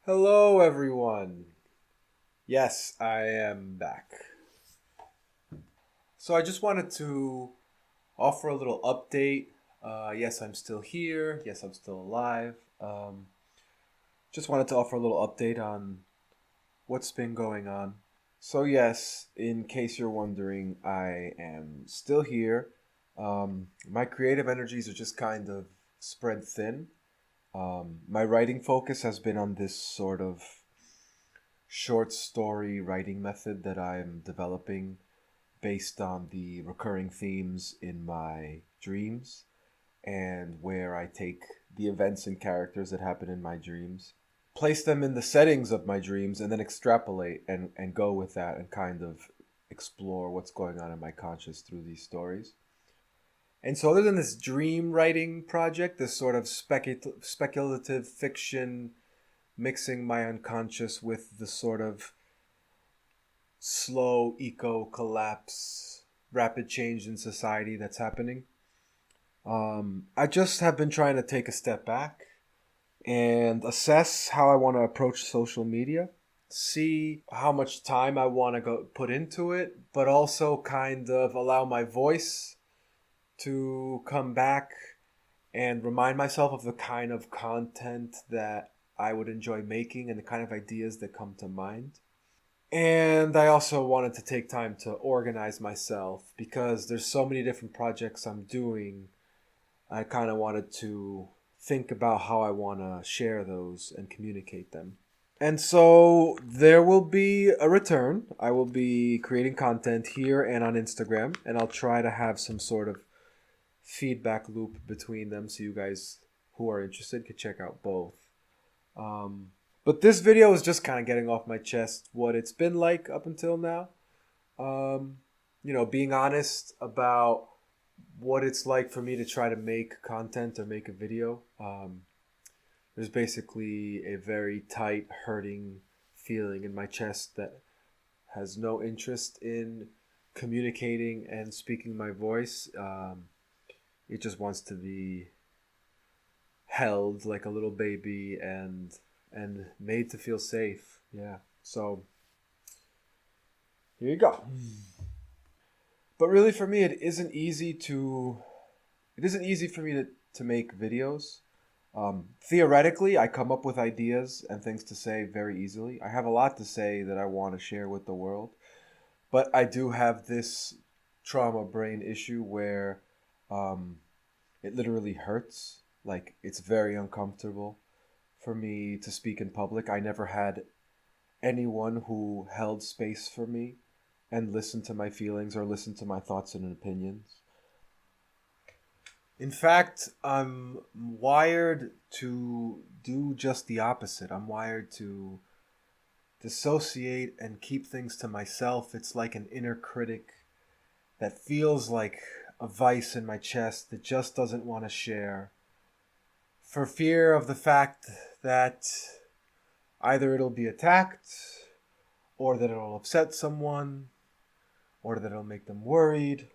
Hello, everyone. Yes, I am back. So I just wanted to offer a little update. Yes, I'm still here. Yes, I'm still alive. Just wanted to offer a little update on what's been going on. So, yes, in case you're wondering, I am still here. My creative energies are just kind of spread thin. My writing focus has been on this sort of short story writing method that I'm developing based on the recurring themes in my dreams and where I take the events and characters that happen in my dreams, place them in the settings of my dreams, and then extrapolate and go with that and kind of explore what's going on in my conscious through these stories. And so, other than this dream writing project, this sort of speculative fiction mixing my unconscious with the sort of slow eco collapse, rapid change in society that's happening. I just have been trying to take a step back and assess how I want to approach social media, see how much time I want to go put into it, but also kind of allow my voice to come back and remind myself of the kind of content that I would enjoy making and the kind of ideas that come to mind. And I also wanted to take time to organize myself because there's so many different projects I'm doing. I kind of wanted to think about how I want to share those and communicate them. And so there will be a return. I will be creating content here and on Instagram, and I'll try to have some sort of feedback loop between them so you guys who are interested could check out both. Um, but this video is just kind of getting off my chest what it's been like up until now. Um, being honest about what it's like for me to try to make content or make a video. There's basically a very tight, hurting feeling in my chest that has no interest in communicating and speaking my voice. It just wants to be held like a little baby and made to feel safe. Yeah. So here you go. But really for me it isn't easy for me to make videos. Theoretically, I come up with ideas and things to say very easily. I have a lot to say that I want to share with the world, but I do have this trauma brain issue where um, it literally hurts. Like, it's very uncomfortable for me to speak in public. I never had anyone who held space for me and listened to my feelings or listened to my thoughts and opinions. In fact, I'm wired to do just the opposite. I'm wired to dissociate and keep things to myself. It's like an inner critic that feels like a vice in my chest that just doesn't want to share for fear of the fact that either it'll be attacked or that it'll upset someone or that it'll make them worried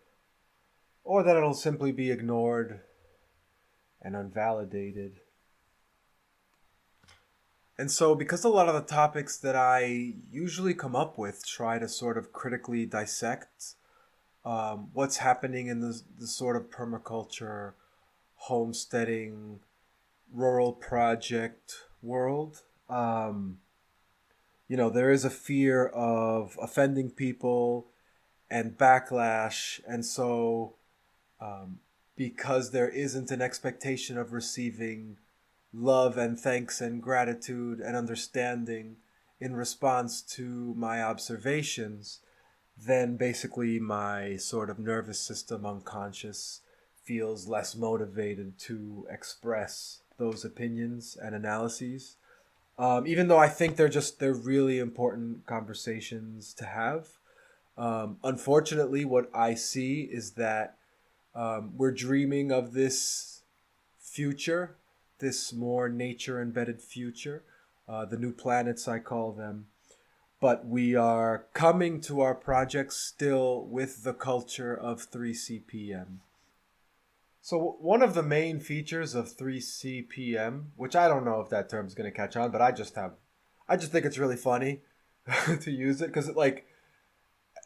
or that it'll simply be ignored and unvalidated. And so, because a lot of the topics that I usually come up with try to sort of critically dissect what's happening in the sort of permaculture, homesteading, rural project world, there is a fear of offending people and backlash. And so, because there isn't an expectation of receiving love and thanks and gratitude and understanding in response to my observations, then basically my sort of nervous system unconscious feels less motivated to express those opinions and analyses. Even though I think they're really important conversations to have. Unfortunately, what I see is that we're dreaming of this future, this more nature embedded future, the new planets, I call them. But we are coming to our project still with the culture of 3CPM. So, one of the main features of 3CPM, which I don't know if that term's going to catch on, but I just have I just think it's really funny to use it because like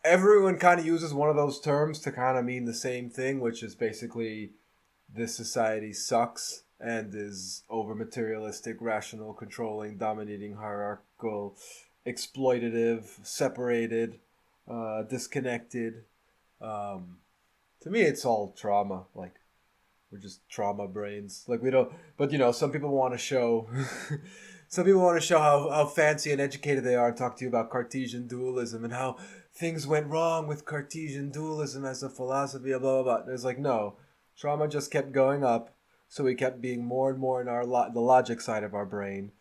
everyone kind of uses one of those terms to kind of mean the same thing, which is basically this society sucks and is over materialistic, rational, controlling, dominating, hierarchical, exploitative, separated, disconnected. Um, to me, it's all trauma. Like we're just trauma brains. Like we don't. But some people want to show. Some people want to show how fancy and educated they are and talk to you about Cartesian dualism and how things went wrong with Cartesian dualism as a philosophy, blah, blah, blah. And it's like, no, trauma just kept going up. So we kept being more and more in the logic side of our brain,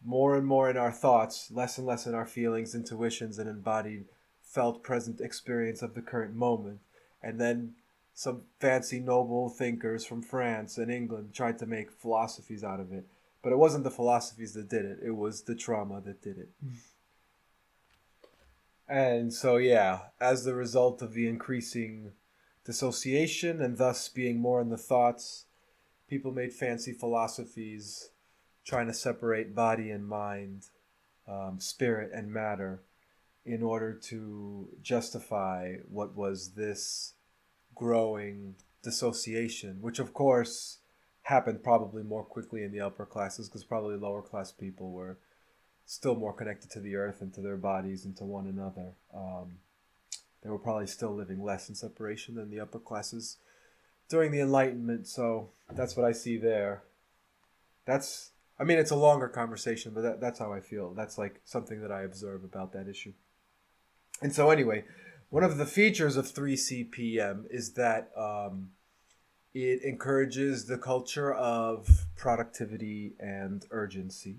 more and more in our thoughts, less and less in our feelings, intuitions, and embodied, felt present experience of the current moment. And then some fancy noble thinkers from France and England tried to make philosophies out of it. But it wasn't the philosophies that did it. It was the trauma that did it. And so, yeah, as the result of the increasing dissociation and thus being more in the thoughts, people made fancy philosophies trying to separate body and mind, spirit and matter, in order to justify what was this growing dissociation, which of course happened probably more quickly in the upper classes because probably lower class people were still more connected to the earth and to their bodies and to one another. They were probably still living less in separation than the upper classes during the Enlightenment. So that's what I see there. It's a longer conversation, but that's how I feel. That's like something that I observe about that issue. And so anyway, one of the features of 3CPM is that it encourages the culture of productivity and urgency.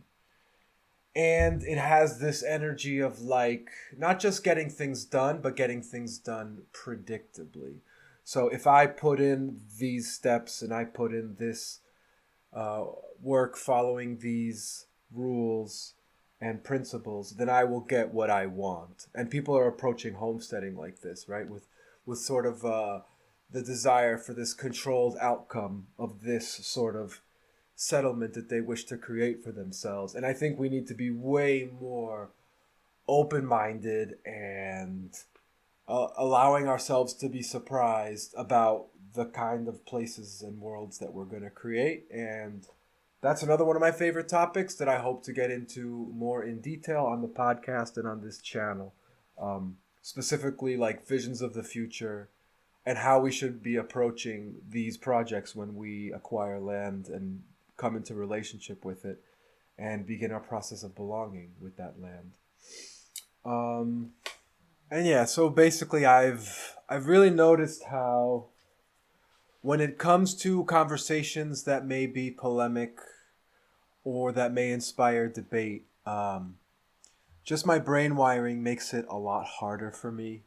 And it has this energy of like, not just getting things done, but getting things done predictably. So if I put in these steps and I put in this work following these rules and principles, then I will get what I want. And people are approaching homesteading like this, right? With sort of the desire for this controlled outcome of this sort of settlement that they wish to create for themselves. And I think we need to be way more open-minded and allowing ourselves to be surprised about the kind of places and worlds that we're going to create. And that's another one of my favorite topics that I hope to get into more in detail on the podcast and on this channel. Specifically like visions of the future and how we should be approaching these projects when we acquire land and come into relationship with it and begin our process of belonging with that land. And yeah, so basically I've really noticed how when it comes to conversations that may be polemic or that may inspire debate, just my brain wiring makes it a lot harder for me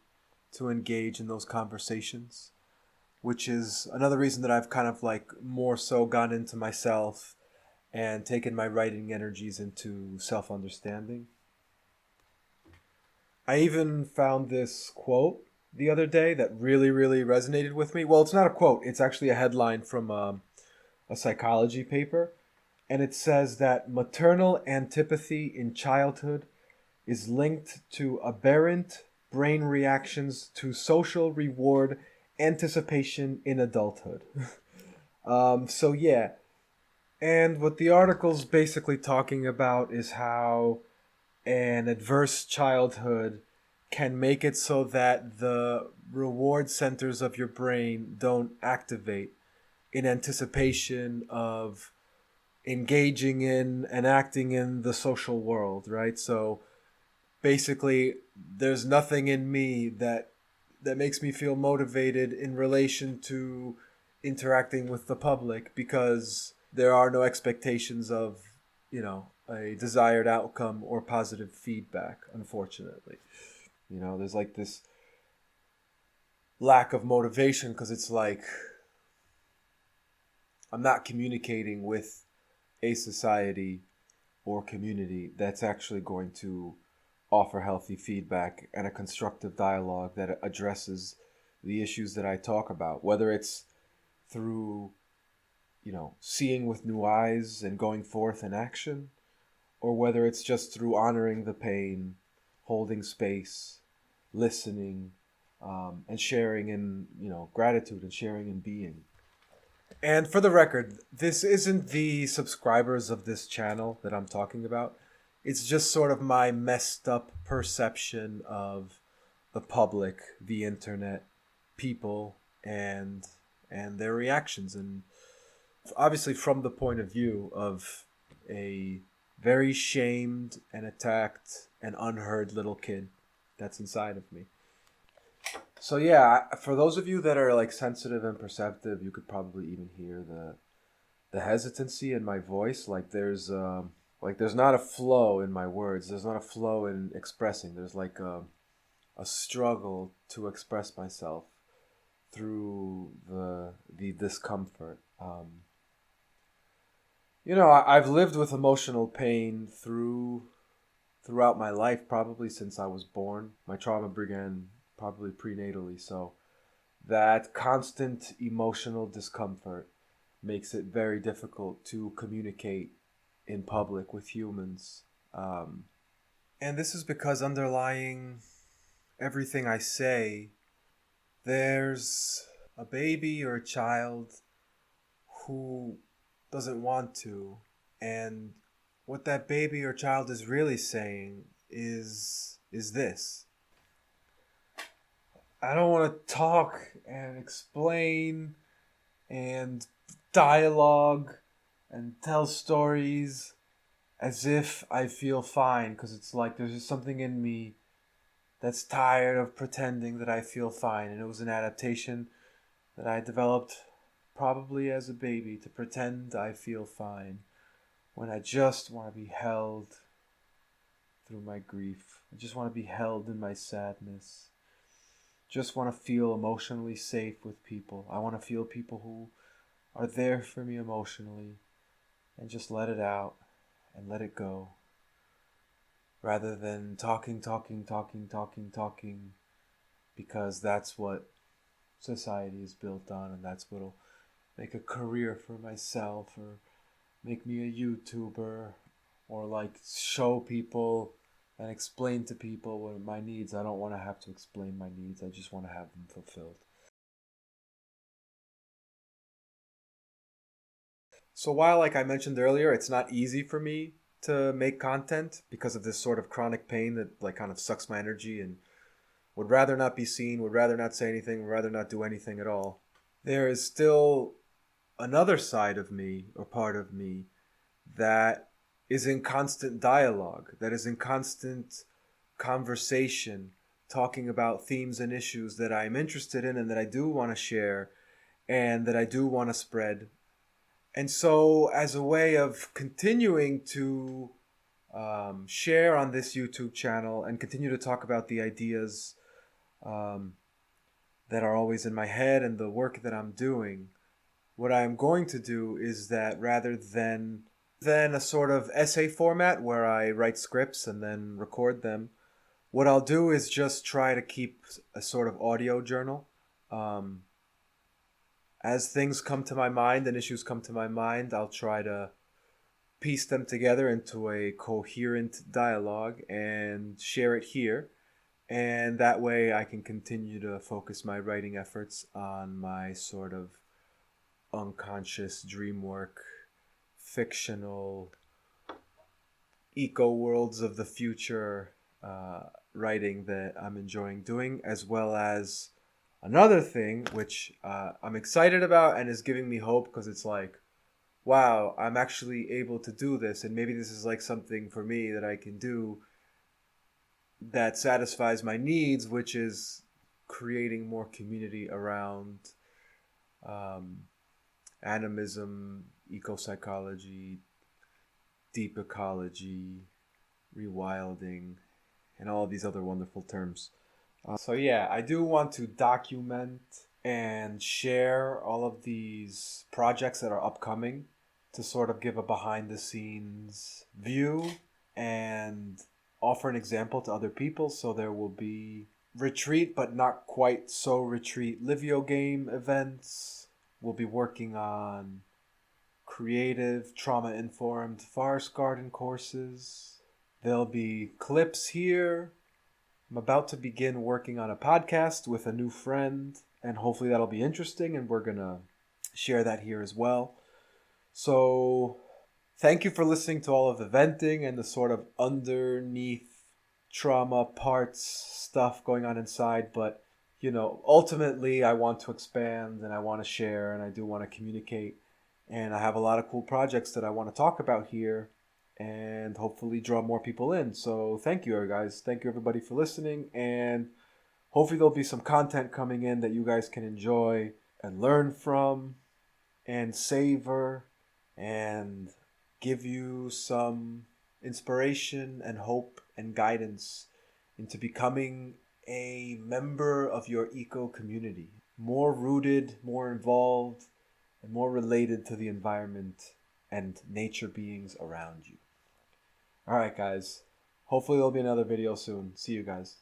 to engage in those conversations, which is another reason that I've kind of like more so gone into myself and taken my writing energies into self-understanding. I even found this quote the other day that really, really resonated with me. Well, it's not a quote. It's actually a headline from a psychology paper. And it says that maternal antipathy in childhood is linked to aberrant brain reactions to social reward anticipation in adulthood. So yeah. And what the article's basically talking about is how an adverse childhood can make it so that the reward centers of your brain don't activate in anticipation of engaging in and acting in the social world, right? So basically, there's nothing in me that makes me feel motivated in relation to interacting with the public because there are no expectations of, a desired outcome or positive feedback, unfortunately. There's like this lack of motivation because it's like I'm not communicating with a society or community that's actually going to offer healthy feedback and a constructive dialogue that addresses the issues that I talk about, whether it's through, seeing with new eyes and going forth in action, or whether it's just through honoring the pain, holding space, listening, and sharing in, gratitude and sharing in being. And for the record, this isn't the subscribers of this channel that I'm talking about. It's just sort of my messed up perception of the public, the internet, people, and their reactions. And obviously from the point of view of a very shamed and attacked and unheard little kid that's inside of me. So yeah, for those of you that are like sensitive and perceptive, you could probably even hear the hesitancy in my voice. Like there's not a flow in my words. There's not a flow in expressing. There's like a struggle to express myself through the discomfort. I've lived with emotional pain throughout my life, probably since I was born. My trauma began probably prenatally, so that constant emotional discomfort makes it very difficult to communicate in public with humans. And this is because underlying everything I say, there's a baby or a child who doesn't want to, and what that baby or child is really saying is this: I don't want to talk and explain and dialogue and tell stories as if I feel fine, because it's like there's just something in me that's tired of pretending that I feel fine. And it was an adaptation that I developed probably as a baby, to pretend I feel fine when I just want to be held through my grief. I just want to be held in my sadness. Just want to feel emotionally safe with people. I want to feel people who are there for me emotionally, and just let it out and let it go, rather than talking, because that's what society is built on, and that's what'll make a career for myself, or make me a YouTuber, or like show people and explain to people what my needs. I don't want to have to explain my needs. I just want to have them fulfilled. So while, like I mentioned earlier, it's not easy for me to make content because of this sort of chronic pain that like kind of sucks my energy and would rather not be seen, would rather not say anything, would rather not do anything at all, there is still another side of me, or part of me, that is in constant dialogue, that is in constant conversation, talking about themes and issues that I'm interested in and that I do want to share and that I do want to spread. And so as a way of continuing to share on this YouTube channel and continue to talk about the ideas that are always in my head and the work that I'm doing, what I'm going to do is that rather than a sort of essay format where I write scripts and then record them, what I'll do is just try to keep a sort of audio journal. As things come to my mind and issues come to my mind, I'll try to piece them together into a coherent dialogue and share it here. And that way I can continue to focus my writing efforts on my sort of unconscious dream work, fictional eco worlds of the future writing that I'm enjoying doing, as well as another thing which I'm excited about and is giving me hope, because it's like, wow, I'm actually able to do this, and maybe this is like something for me that I can do that satisfies my needs, which is creating more community around animism, eco-psychology, deep ecology, rewilding, and all of these other wonderful terms. So yeah, I do want to document and share all of these projects that are upcoming to sort of give a behind-the-scenes view and offer an example to other people. So there will be retreat, but not quite so retreat, liveo game events. We'll be working on creative, trauma-informed forest garden courses. There'll be clips here. I'm about to begin working on a podcast with a new friend, and hopefully that'll be interesting, and we're going to share that here as well. So thank you for listening to all of the venting and the sort of underneath trauma parts stuff going on inside. But, ultimately I want to expand and I want to share and I do want to communicate. And I have a lot of cool projects that I want to talk about here and hopefully draw more people in. So thank you, guys. Thank you, everybody, for listening. And hopefully there'll be some content coming in that you guys can enjoy and learn from and savor and give you some inspiration and hope and guidance into becoming a member of your eco community. More rooted, more involved, and more related to the environment and nature beings around you. Alright, guys. Hopefully there'll be another video soon. See you guys.